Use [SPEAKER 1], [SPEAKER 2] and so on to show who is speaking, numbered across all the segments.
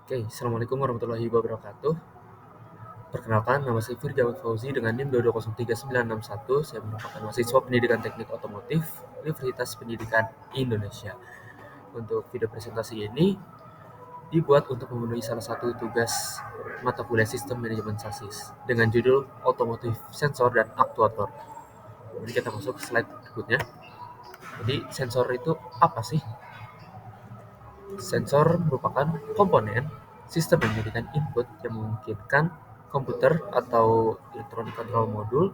[SPEAKER 1] Oke, Assalamualaikum warahmatullahi wabarakatuh. Perkenalkan, nama saya Firjawan Fauzi dengan NIM 2203961. Saya merupakan mahasiswa pendidikan teknik otomotif Universitas Pendidikan Indonesia. Untuk video presentasi ini dibuat untuk memenuhi salah satu tugas mata kuliah sistem manajemen sasis dengan judul Otomotif Sensor dan Aktuator. Jadi kita masuk ke slide berikutnya. Jadi sensor itu apa sih? Sensor merupakan komponen sistem yang menjadikan input yang memungkinkan komputer atau electronic control module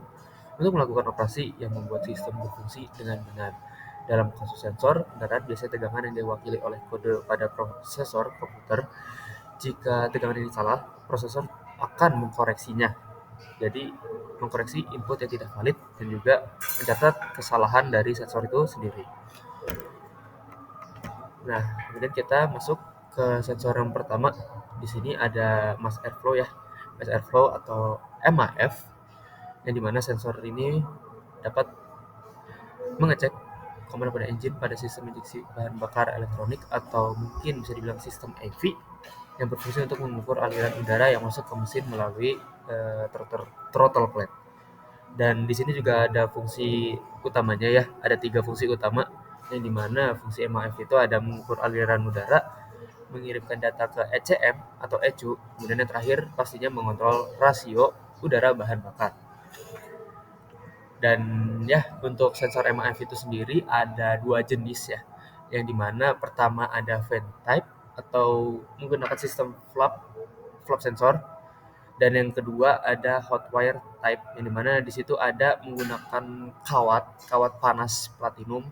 [SPEAKER 1] untuk melakukan operasi yang membuat sistem berfungsi dengan benar. Dalam kasus sensor, kendaraan biasanya tegangan yang diwakili oleh kode pada prosesor komputer. Jika tegangan ini salah, prosesor akan mengkoreksinya. Jadi, mengkoreksi input yang tidak valid dan juga mencatat kesalahan dari sensor itu sendiri. Nah, kemudian kita masuk ke sensor yang pertama. Di sini ada mass airflow ya. Mass airflow atau MAF, yang dimana sensor ini dapat mengecek komandan pada engine pada sistem injeksi bahan bakar elektronik atau mungkin bisa dibilang sistem AV yang berfungsi untuk mengukur aliran udara yang masuk ke mesin melalui throttle plate. Dan di sini juga ada fungsi utamanya ya, ada 3 fungsi utama yang dimana fungsi MAF itu ada mengukur aliran udara, mengirimkan data ke ECM atau ECU, kemudian yang terakhir pastinya mengontrol rasio udara bahan bakar. Dan ya, untuk sensor MAF itu sendiri ada 2 jenis ya, yang dimana pertama ada vent type atau menggunakan sistem flap sensor, dan yang kedua ada hot wire type, yang dimana di situ ada menggunakan kawat panas platinum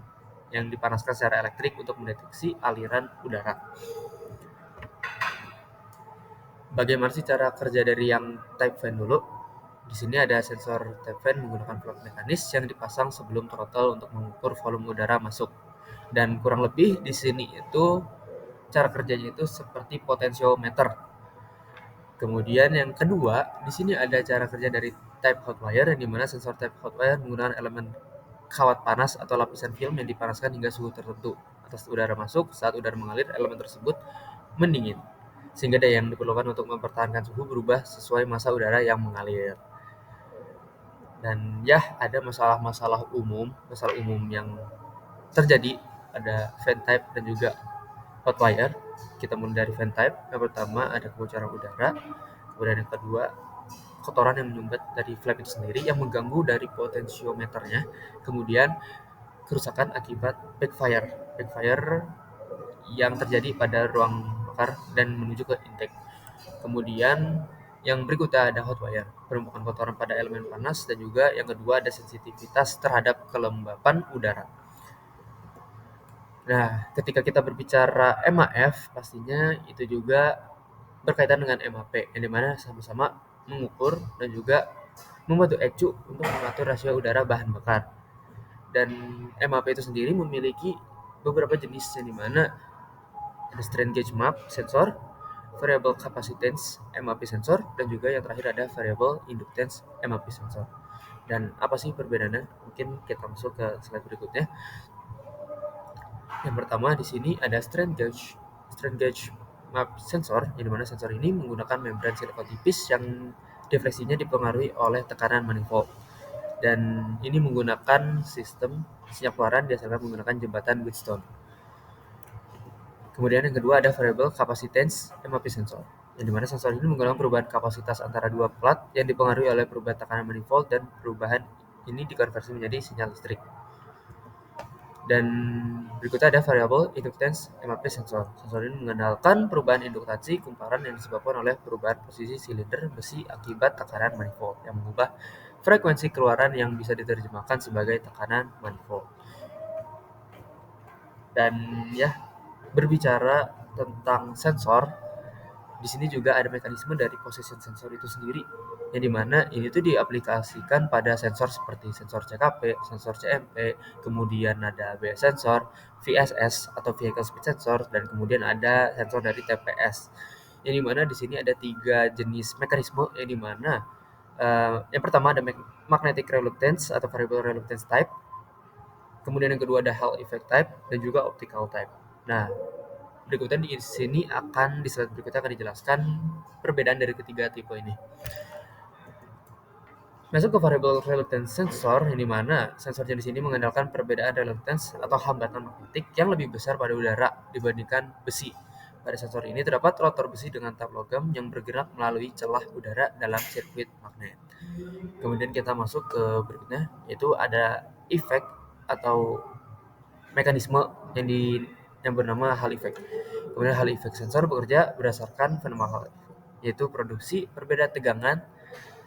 [SPEAKER 1] yang dipanaskan secara elektrik untuk mendeteksi aliran udara. Bagaimana sih cara kerja dari yang type fan dulu? Di sini ada sensor type fan menggunakan flap mekanis yang dipasang sebelum throttle untuk mengukur volume udara masuk. Dan kurang lebih di sini itu cara kerjanya itu seperti potentiometer. Kemudian yang kedua, di sini ada cara kerja dari type hot wire, yang dimana sensor type hot wire menggunakan elemen kawat panas atau lapisan film yang dipanaskan hingga suhu tertentu. Atas udara masuk, saat udara mengalir, elemen tersebut mendingin, sehingga daya yang diperlukan untuk mempertahankan suhu berubah sesuai massa udara yang mengalir. Dan ya, ada masalah umum yang terjadi pada fan type dan juga hot wire. Kita mulai dari fan type. Yang pertama ada kebocoran udara, kemudian yang kedua kotoran yang menyumbat dari flap itu sendiri yang mengganggu dari potentiometernya, kemudian kerusakan akibat backfire yang terjadi pada ruang bakar dan menuju ke intake. Kemudian yang berikutnya ada hot wire, penumpukan kotoran pada elemen panas, dan juga yang kedua ada sensitivitas terhadap kelembapan udara. Nah, ketika kita berbicara MAF, pastinya itu juga berkaitan dengan MAP, yang dimana sama-sama mengukur dan juga membantu ECU untuk mengatur rasio udara bahan bakar. Dan MAP itu sendiri memiliki beberapa jenis, yang dimana ada strain gauge map sensor, variable capacitance MAP sensor, dan juga yang terakhir ada variable inductance MAP sensor. Dan apa sih perbedaannya? Mungkin kita masuk ke slide berikutnya. Yang pertama di sini ada strain gauge map sensor, yang dimana sensor ini menggunakan membran silikon tipis yang defleksinya dipengaruhi oleh tekanan manifold. Dan ini menggunakan sistem sinyal keluaran dihasilkan menggunakan jembatan Wheatstone. Kemudian yang kedua ada variable capacitance MAP sensor, yang dimana sensor ini menggunakan perubahan kapasitas antara dua plat yang dipengaruhi oleh perubahan tekanan manifold, dan perubahan ini dikonversi menjadi sinyal listrik. Dan berikutnya ada variable inductance MAP sensor. Sensor ini mengandalkan perubahan induktasi kumparan yang disebabkan oleh perubahan posisi silinder besi akibat tekanan manifold yang mengubah frekuensi keluaran yang bisa diterjemahkan sebagai tekanan manifold. Dan ya, berbicara tentang sensor, di sini juga ada mekanisme dari position sensor itu sendiri, yang dimana ini tuh diaplikasikan pada sensor seperti sensor CKP, sensor CMP, kemudian ada ABS sensor, VSS atau vehicle speed sensor, dan kemudian ada sensor dari TPS. Yang dimana di sini ada 3 jenis mekanisme, yang dimana yang pertama ada magnetic reluctance atau variable reluctance type, kemudian yang kedua ada Hall effect type, dan juga optical type. Nah, Berikutnya di sini di slide berikutnya akan dijelaskan perbedaan dari ketiga tipe ini. Masuk ke variable reluctance sensor, yang dimana sensor jenis ini mengandalkan perbedaan reluctance atau hambatan magnetik yang lebih besar pada udara dibandingkan besi. Pada sensor ini terdapat rotor besi dengan tahap logam yang bergerak melalui celah udara dalam sirkuit magnet. Kemudian kita masuk ke berikutnya, yaitu ada efek atau mekanisme yang bernama Hall effect. Kemudian Hall effect sensor bekerja berdasarkan fenomena Hall effect, yaitu produksi perbedaan tegangan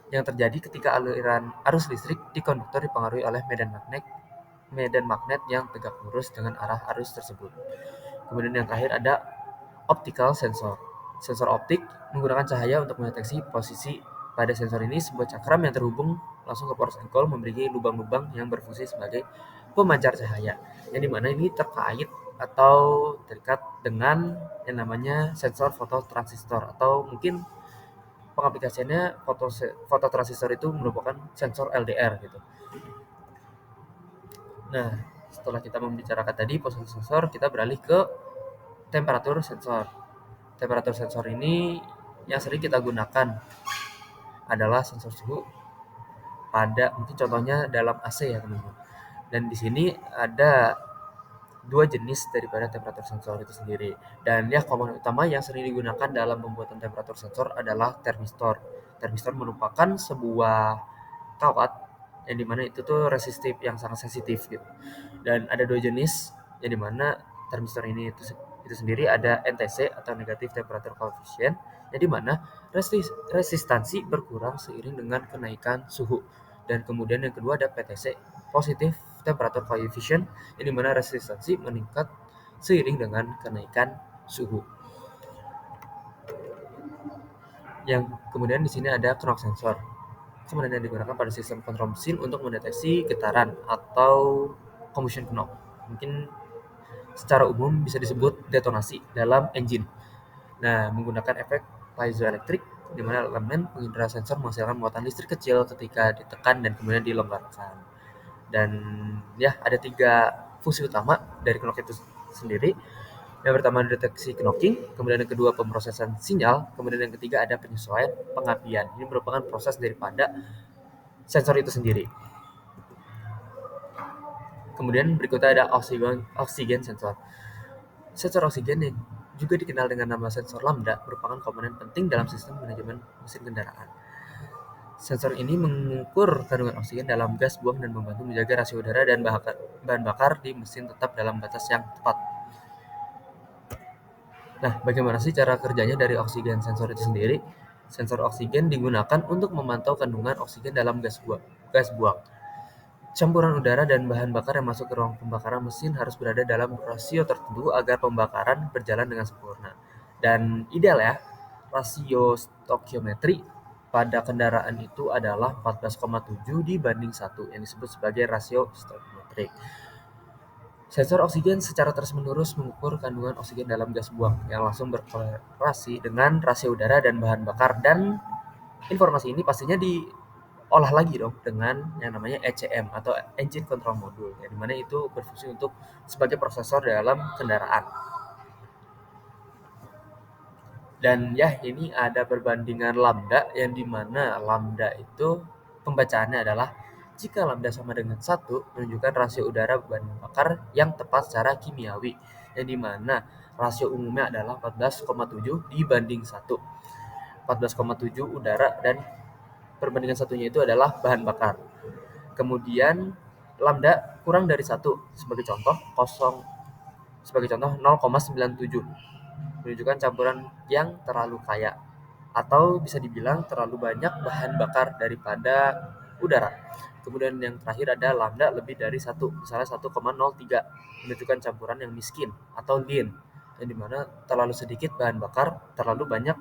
[SPEAKER 1] yang terjadi ketika aliran arus listrik di konduktor dipengaruhi oleh medan magnet yang tegak lurus dengan arah arus tersebut. Kemudian yang terakhir ada optical sensor. Sensor optik menggunakan cahaya untuk mendeteksi posisi. Pada sensor ini sebuah cakram yang terhubung langsung ke poros engkol memiliki lubang-lubang yang berfungsi sebagai pemancar cahaya, yang dimana ini terkait atau terikat dengan yang namanya sensor fototransistor, atau mungkin pengaplikasiannya fototransistor itu merupakan sensor LDR gitu. Nah, setelah kita membicarakan tadi posisi sensor, kita beralih ke temperatur sensor. Temperatur sensor ini yang sering kita gunakan adalah sensor suhu pada, mungkin contohnya dalam AC ya teman-teman. Dan di sini ada dua jenis daripada temperatur sensor itu sendiri. Dan ya, komponen utama yang sering digunakan dalam pembuatan temperatur sensor adalah termistor. Termistor merupakan sebuah kawat yang dimana itu tuh resistif, yang sangat sensitif gitu. Dan ada dua jenis, yang dimana termistor ini itu sendiri ada NTC atau negative temperature coefficient, yang dimana resistansi berkurang seiring dengan kenaikan suhu. Dan kemudian yang kedua ada PTC, positive temperature coefficient, yang dimana resistansi meningkat seiring dengan kenaikan suhu. Yang kemudian di sini ada knock sensor. Kemudian yang digunakan pada sistem kontrol mesin untuk mendeteksi getaran atau combustion knock. Mungkin secara umum bisa disebut detonasi dalam engine. Nah, menggunakan efek piezoelektrik, di mana elemen pengindra sensor menghasilkan muatan listrik kecil ketika ditekan dan kemudian dilonggarkan. Dan ya, ada 3 fungsi utama dari knock itu sendiri. Yang pertama deteksi knocking, kemudian yang kedua pemrosesan sinyal, kemudian yang ketiga ada penyesuaian pengapian. Ini merupakan proses daripada sensor itu sendiri. Kemudian berikutnya ada oksigen sensor. Sensor oksigen yang juga dikenal dengan nama sensor lambda merupakan komponen penting dalam sistem manajemen mesin kendaraan. Sensor ini mengukur kandungan oksigen dalam gas buang dan membantu menjaga rasio udara dan bahan bakar di mesin tetap dalam batas yang tepat. Nah, bagaimana sih cara kerjanya dari oksigen sensor itu sendiri? Sensor oksigen digunakan untuk memantau kandungan oksigen dalam gas buang. Campuran udara dan bahan bakar yang masuk ke ruang pembakaran mesin harus berada dalam rasio tertentu agar pembakaran berjalan dengan sempurna. Dan ideal ya, rasio stokiometri pada kendaraan itu adalah 14,7 dibanding 1 yang disebut sebagai rasio stokiometrik. Sensor oksigen secara terus-menerus mengukur kandungan oksigen dalam gas buang yang langsung berkorelasi dengan rasio udara dan bahan bakar, dan informasi ini pastinya diolah lagi dong dengan yang namanya ECM atau Engine Control Module, yang dimana itu berfungsi untuk sebagai prosesor dalam kendaraan. Dan ya, ini ada perbandingan lambda, yang dimana lambda itu pembacaannya adalah jika lambda sama dengan 1 menunjukkan rasio udara bahan bakar yang tepat secara kimiawi, yang dimana rasio umumnya adalah 14,7 dibanding 1. 14,7 udara dan perbandingan satunya itu adalah bahan bakar. Kemudian lambda kurang dari 1 sebagai contoh 0,97 menunjukkan campuran yang terlalu kaya, atau bisa dibilang terlalu banyak bahan bakar daripada udara. Kemudian yang terakhir ada lambda lebih dari 1, misalnya 1,03 menunjukkan campuran yang miskin atau lean, yang dimana terlalu sedikit bahan bakar, terlalu banyak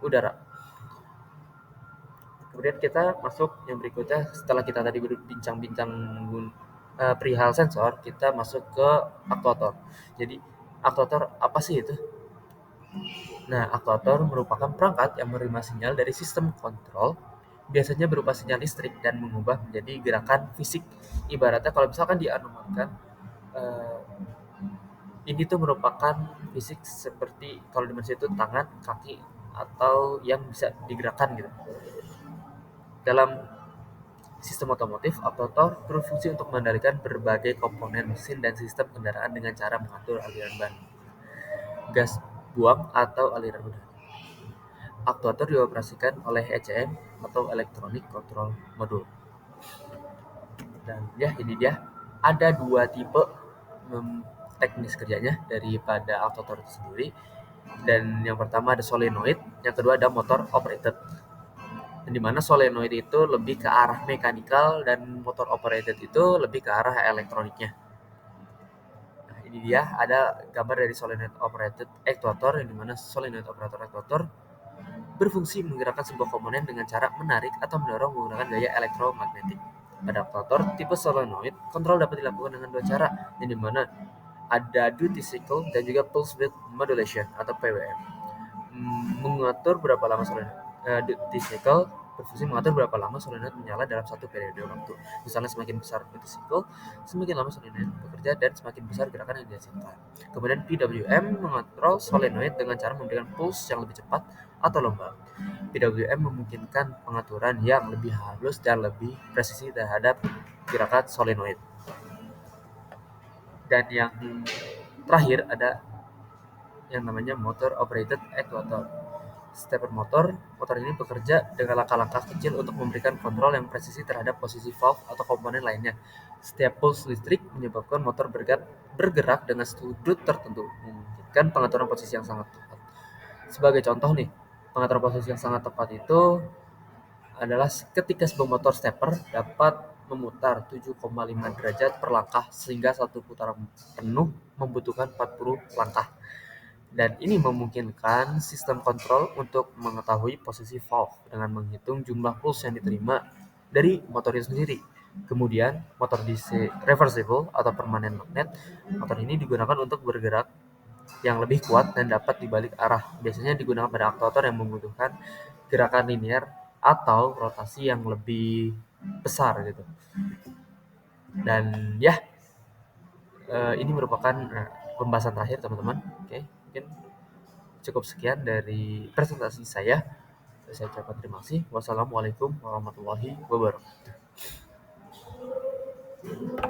[SPEAKER 1] udara. Kemudian kita masuk yang berikutnya, setelah kita tadi berbincang-bincang perihal sensor, kita masuk ke aktuator. Jadi aktuator apa sih itu? Nah, aktuator merupakan perangkat yang menerima sinyal dari sistem kontrol, biasanya berupa sinyal listrik, dan mengubah menjadi gerakan fisik. Ibaratnya kalau misalkan dianumalkan, eh, Ini tuh merupakan fisik seperti kalau di manusia itu tangan, kaki, atau yang bisa digerakkan gitu. Dalam sistem otomotif, aktuator berfungsi untuk mengendalikan berbagai komponen mesin dan sistem kendaraan dengan cara mengatur aliran ban, gas buang, atau aliran udara. Aktuator dioperasikan oleh ECM atau Electronic Control Module. Dan ya ini dia, ada dua tipe teknis kerjanya daripada aktuator itu sendiri. Dan yang pertama ada solenoid, yang kedua ada motor operated. Di mana solenoid itu lebih ke arah mekanikal dan motor operated itu lebih ke arah elektroniknya. Nah, ini dia ada gambar dari solenoid operated actuator, yang dimana solenoid operator actuator berfungsi menggerakkan sebuah komponen dengan cara menarik atau mendorong menggunakan gaya elektromagnetik. Pada aktuator tipe solenoid, kontrol dapat dilakukan dengan dua cara, yang dimana ada duty cycle dan juga pulse width modulation atau PWM. Mengatur berapa lama solenoid duty cycle berfungsi mengatur berapa lama solenoid menyala dalam satu periode waktu. Misalnya semakin besar duty cycle, semakin lama solenoid bekerja dan semakin besar gerakan yang dihasilkan. Kemudian PWM mengontrol solenoid dengan cara memberikan pulse yang lebih cepat atau lomba. PWM memungkinkan pengaturan yang lebih halus dan lebih presisi terhadap gerakan solenoid. Dan yang terakhir ada yang namanya motor operated actuator. Stepper motor ini bekerja dengan langkah-langkah kecil untuk memberikan kontrol yang presisi terhadap posisi valve atau komponen lainnya. Setiap puls listrik menyebabkan motor bergerak dengan sudut tertentu, memungkinkan pengaturan posisi yang sangat tepat. Sebagai contoh nih, pengaturan posisi yang sangat tepat itu adalah ketika sebuah motor stepper dapat memutar 7,5 derajat per langkah, sehingga satu putaran penuh membutuhkan 40 langkah. Dan ini memungkinkan sistem kontrol untuk mengetahui posisi valve dengan menghitung jumlah puls yang diterima dari motor itu sendiri. Kemudian, motor DC reversible atau permanen magnet, motor ini digunakan untuk bergerak yang lebih kuat dan dapat dibalik arah. Biasanya digunakan pada aktuator yang membutuhkan gerakan linear atau rotasi yang lebih besar gitu. Dan ya, ini merupakan pembahasan terakhir teman-teman. Oke, mungkin cukup sekian dari presentasi saya. Saya ucapkan terima kasih. Wassalamualaikum warahmatullahi wabarakatuh.